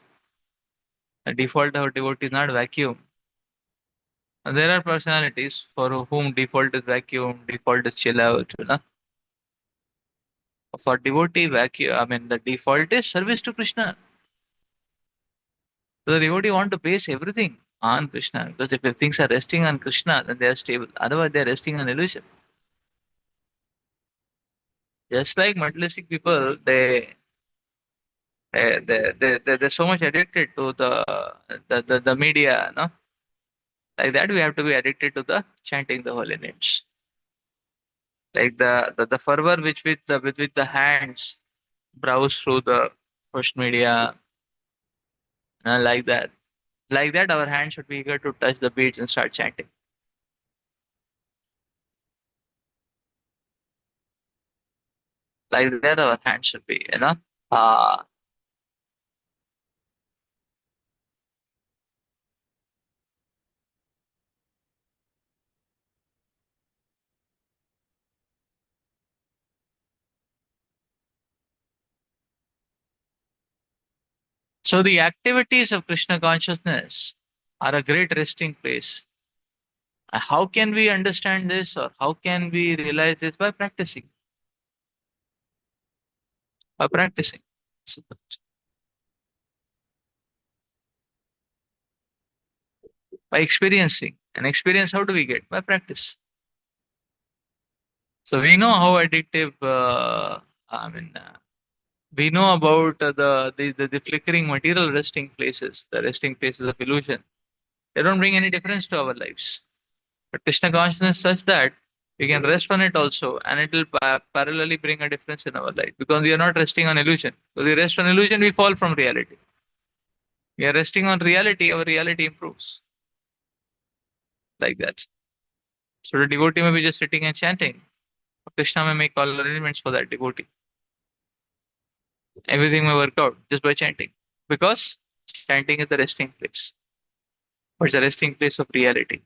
The default of a devotee is not vacuum. And there are personalities for whom default is vacuum, default is chill out. You know? For devotee vacuum, I mean the default is service to Krishna. So the devotee want to base everything on Krishna because if things are resting on Krishna, then they are stable. Otherwise, they are resting on illusion. Just like materialistic people, they're so much addicted to the media, no? Like that, we have to be addicted to the chanting the holy names. Like the fervor which with the hands browse through the social media, like that. Like that, our hands should be eager to touch the beads and start chanting. Like that, our hands should be, you know. Uh, so the activities of Krishna consciousness are a great resting place. How can we understand this, or how can we realize this? By practicing. By practicing. So, by experiencing. And experience, how do we get? By practice. So we know how addictive. I mean, we know about the flickering material resting places, the resting places of illusion. They don't bring any difference to our lives. But Krishna consciousness is such that we can rest on it also, and it will parallelly bring a difference in our life because we are not resting on illusion. When we rest on illusion, we fall from reality. We are resting on reality, our reality improves like that. So the devotee may be just sitting and chanting. Krishna may make all arrangements for that devotee. Everything may work out just by chanting. Because chanting is the resting place. But it's the resting place of reality.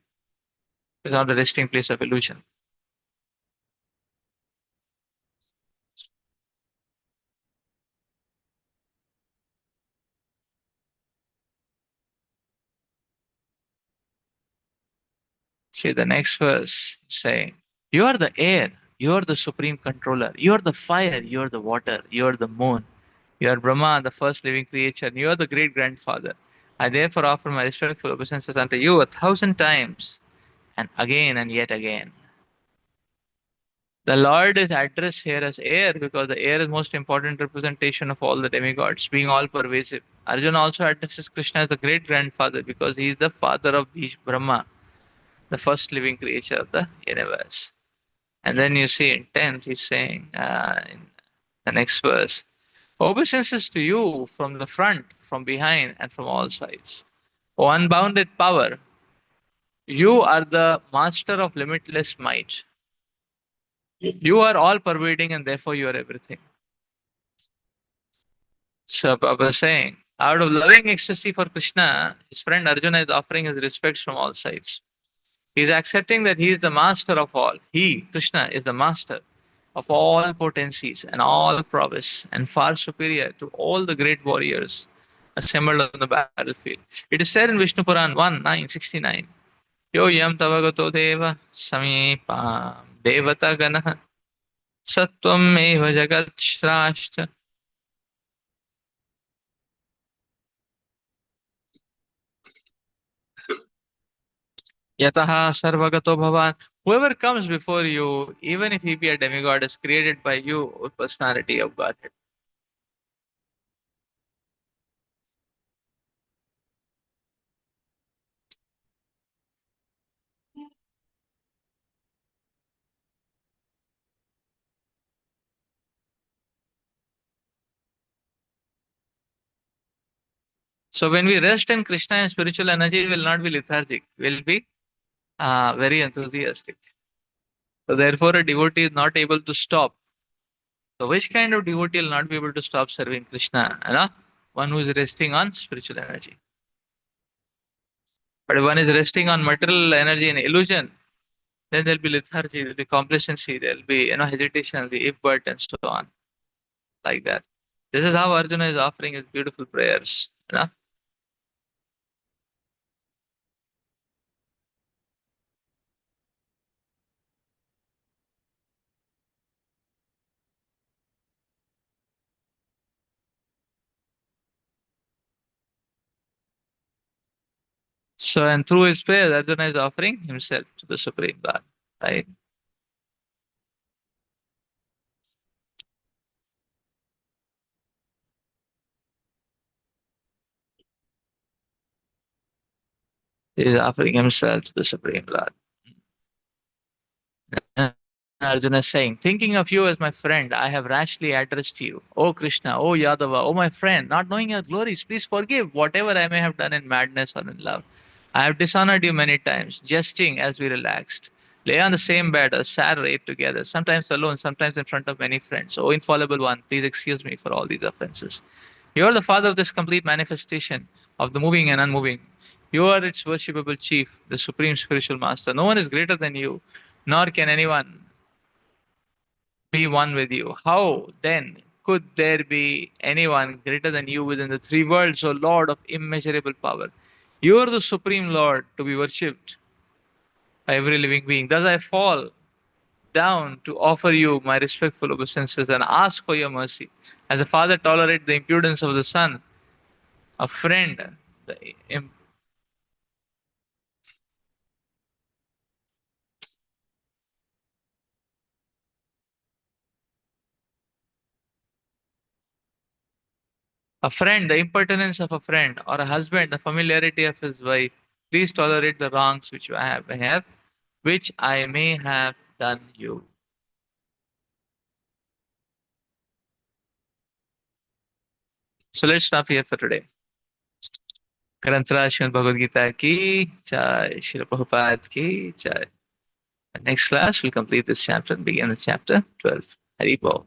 It's not the resting place of illusion. See the next verse saying, you are the air, you are the supreme controller, you are the fire, you are the water, you are the moon, you are Brahma, the first living creature, and you are the great grandfather. I therefore offer my respectful obeisances unto you 1,000 times, and again and yet again. The Lord is addressed here as air because the air is most important representation of all the demigods, being all pervasive. Arjuna also addresses Krishna as the great grandfather because he is the father of Brahma, the first living creature of the universe. And then you see in 10th, he's saying in the next verse, obeisances to you from the front, from behind, and from all sides. O unbounded power, you are the master of limitless might. You are all pervading and therefore you are everything. So Baba was saying, out of loving ecstasy for Krishna, his friend Arjuna is offering his respects from all sides. He is accepting that he is the master of all. He, Krishna, is the master of all potencies and all prowess, and far superior to all the great warriors assembled on the battlefield. It is said in Vishnu Puran 1:969, Yo yam tavagato deva samipam devata ganah sattvam eva jagat shrashta. Yataha sarvagato bhavan. Whoever comes before you, even if he be a demigod, is created by you with personality of Godhead. So when we rest in Krishna and spiritual energy will not be lethargic, will be very enthusiastic. So therefore a devotee is not able to stop. So which kind of devotee will not be able to stop serving Krishna? You know? One who is resting on spiritual energy. But if one is resting on material energy and illusion, then there'll be lethargy, there'll be complacency, there'll be hesitation, the if but and so on. Like that. This is how Arjuna is offering his beautiful prayers. You know? So and through his prayers, Arjuna is offering himself to the Supreme God. Right? He is offering himself to the Supreme Lord. Arjuna is saying, thinking of you as my friend, I have rashly addressed you. O Krishna, O Yadava, O my friend, not knowing your glories, please forgive whatever I may have done in madness or in love. I have dishonored you many times, jesting as we relaxed. Lay on the same bed or sat or ate together, sometimes alone, sometimes in front of many friends. O infallible one, please excuse me for all these offenses. You are the father of this complete manifestation of the moving and unmoving. You are its worshipable chief, the supreme spiritual master. No one is greater than you, nor can anyone be one with you. How then could there be anyone greater than you within the three worlds, O Lord of immeasurable power? You are the supreme Lord to be worshipped by every living being. Thus I fall down to offer you my respectful obeisances and ask for your mercy. As a father tolerates the impudence of the son, a friend, the im- the impertinence of a friend, or a husband, the familiarity of his wife, please tolerate the wrongs which which I may have done you. So let's stop here for today. ग्रंथराज Shrimad Bhagavad Gita की जय, श्री प्रभुपाद की जय. Next class we'll complete this chapter and begin with chapter 12. Hari Bol.